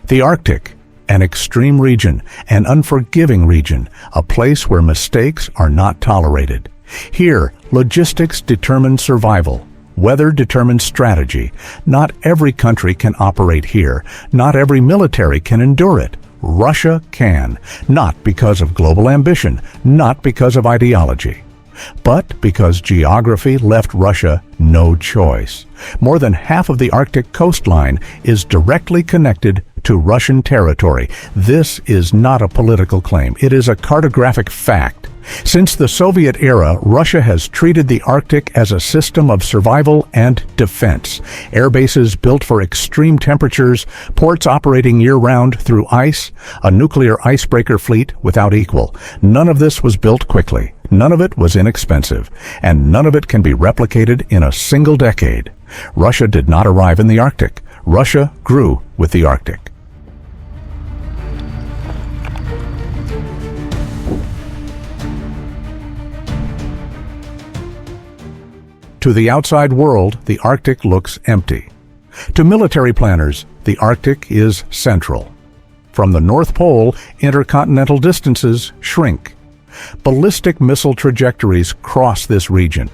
The Arctic, an extreme region, an unforgiving region, a place where mistakes are not tolerated. Here, logistics determine survival. Weather determines strategy. Not every country can operate here. Not every military can endure it. Russia can, not because of global ambition, not because of ideology, but because geography left Russia no choice. More than half of the Arctic coastline is directly connected to Russian territory. This is not a political claim. It is a cartographic fact. Since the Soviet era, Russia has treated the Arctic as a system of survival and defense. Air bases built for extreme temperatures, ports operating year-round through ice, a nuclear icebreaker fleet without equal. None of this was built quickly. None of it was inexpensive. And none of it can be replicated in a single decade. Russia did not arrive in the Arctic. Russia grew with the Arctic. To the outside world, the Arctic looks empty. To military planners, the Arctic is central. From the North Pole, intercontinental distances shrink. Ballistic missile trajectories cross this region.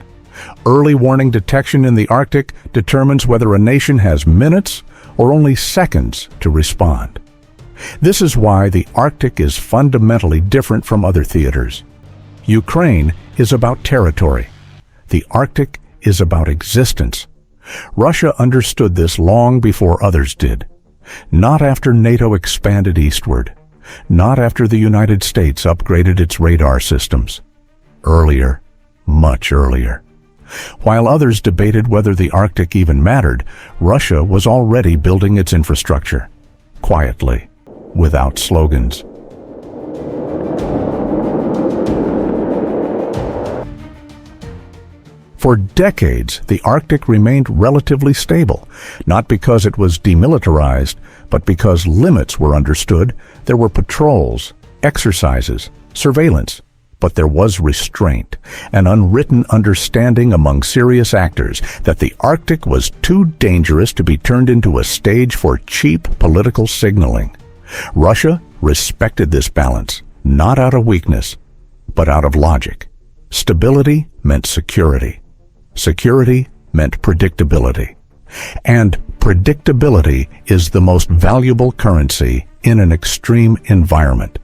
Early warning detection in the Arctic determines whether a nation has minutes or only seconds to respond. This is why the Arctic is fundamentally different from other theaters. Ukraine is about territory. The Arctic is about existence. Russia understood this long before others did. Not after NATO expanded eastward. Not after the United States upgraded its radar systems. Earlier, much earlier. While others debated whether the Arctic even mattered, Russia was already building its infrastructure. Quietly, without slogans. For decades, the Arctic remained relatively stable, not because it was demilitarized, but because limits were understood. There were patrols, exercises, surveillance, but there was restraint, an unwritten understanding among serious actors that the Arctic was too dangerous to be turned into a stage for cheap political signaling. Russia respected this balance, not out of weakness, but out of logic. Stability meant security. Security meant predictability. And predictability is the most valuable currency in an extreme environment.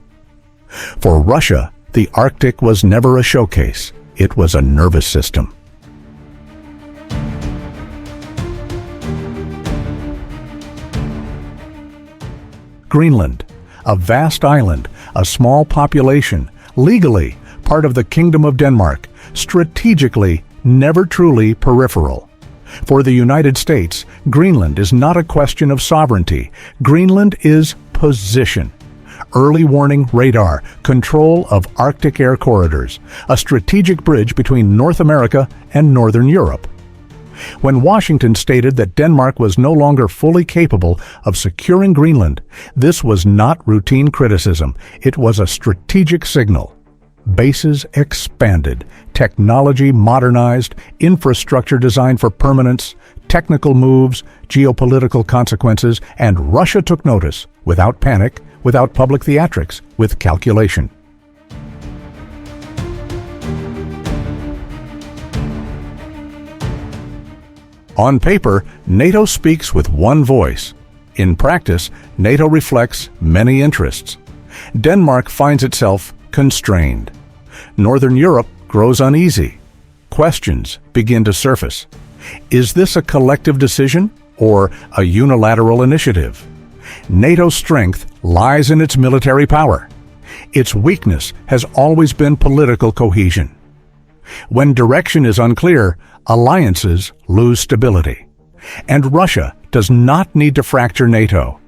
For Russia, the Arctic was never a showcase. It was a nervous system. Greenland, a vast island, a small population, legally part of the Kingdom of Denmark, strategically never truly peripheral. For the United States, Greenland is not a question of sovereignty. Greenland is position. Early warning radar, control of Arctic air corridors, a strategic bridge between North America and Northern Europe. When Washington stated that Denmark was no longer fully capable of securing Greenland, this was not routine criticism. It was a strategic signal. Bases expanded, technology modernized, infrastructure designed for permanence, technical moves, geopolitical consequences, and Russia took notice, without panic, without public theatrics, with calculation. On paper, NATO speaks with one voice. In practice, NATO reflects many interests. Denmark finds itself constrained. Northern Europe grows uneasy. Questions begin to surface. Is this a collective decision or a unilateral initiative? NATO's strength lies in its military power. Its weakness has always been political cohesion. When direction is unclear, alliances lose stability. And Russia does not need to fracture NATO.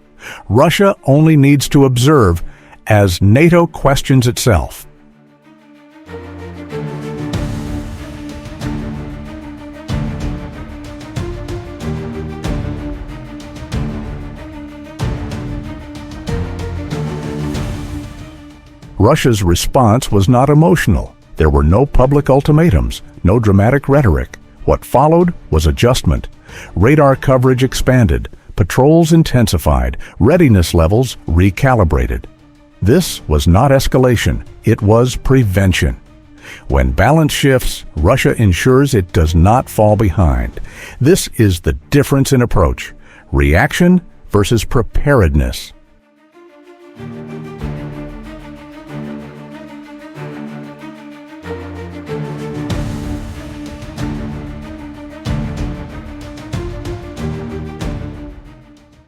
Russia only needs to observe as NATO questions itself. Russia's response was not emotional. There were no public ultimatums, no dramatic rhetoric. What followed was adjustment. Radar coverage expanded, patrols intensified, readiness levels recalibrated. This was not escalation, it was prevention. When balance shifts, Russia ensures it does not fall behind. This is the difference in approach: reaction versus preparedness.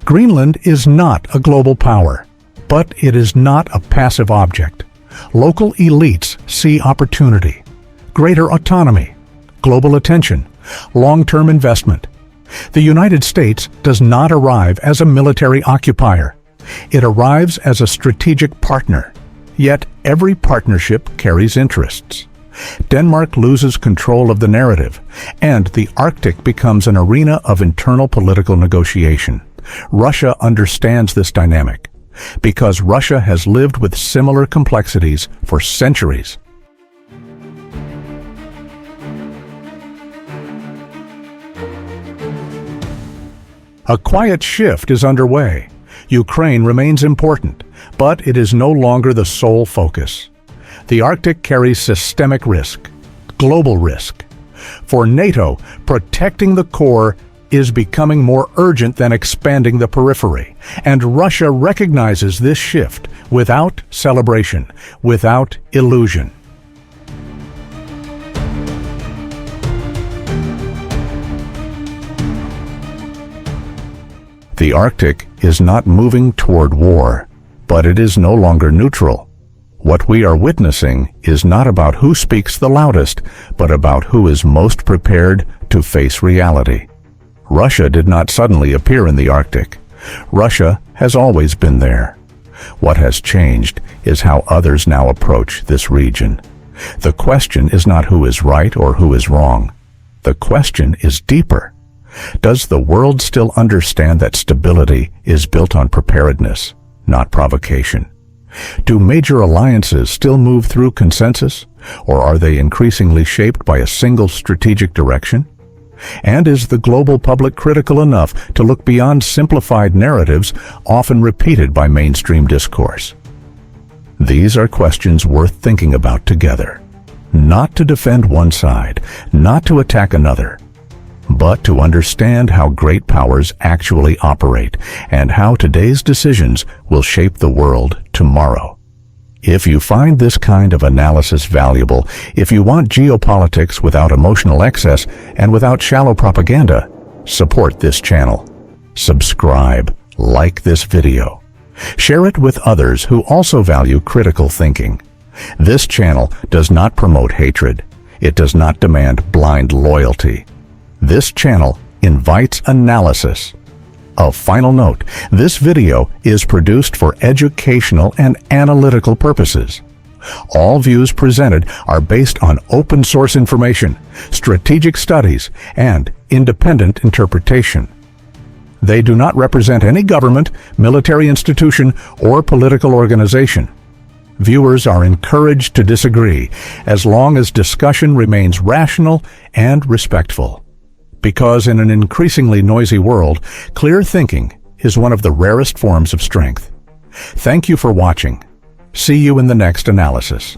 Greenland is not a global power, but it is not a passive object. Local elites see opportunity, greater autonomy, global attention, long-term investment. The United States does not arrive as a military occupier. It arrives as a strategic partner. Yet every partnership carries interests. Denmark loses control of the narrative, and the Arctic becomes an arena of internal political negotiation. Russia understands this dynamic, because Russia has lived with similar complexities for centuries. A quiet shift is underway. Ukraine remains important, but it is no longer the sole focus. The Arctic carries systemic risk, global risk. For NATO, protecting the core is becoming more urgent than expanding the periphery, and Russia recognizes this shift without celebration, without illusion. The Arctic is not moving toward war, but it is no longer neutral. What we are witnessing is not about who speaks the loudest, but about who is most prepared to face reality. Russia did not suddenly appear in the Arctic. Russia has always been there. What has changed is how others now approach this region. The question is not who is right or who is wrong. The question is deeper. Does the world still understand that stability is built on preparedness, not provocation? Do major alliances still move through consensus, or are they increasingly shaped by a single strategic direction? And is the global public critical enough to look beyond simplified narratives often repeated by mainstream discourse? These are questions worth thinking about together. Not to defend one side, not to attack another, but to understand how great powers actually operate and how today's decisions will shape the world tomorrow. If you find this kind of analysis valuable, if you want geopolitics without emotional excess and without shallow propaganda, support this channel. Subscribe, like this video. Share it with others who also value critical thinking. This channel does not promote hatred. It does not demand blind loyalty. This channel invites analysis. A final note, this video is produced for educational and analytical purposes. All views presented are based on open source information, strategic studies, and independent interpretation. They do not represent any government, military institution, or political organization. Viewers are encouraged to disagree as long as discussion remains rational and respectful. Because in an increasingly noisy world, clear thinking is one of the rarest forms of strength. Thank you for watching. See you in the next analysis.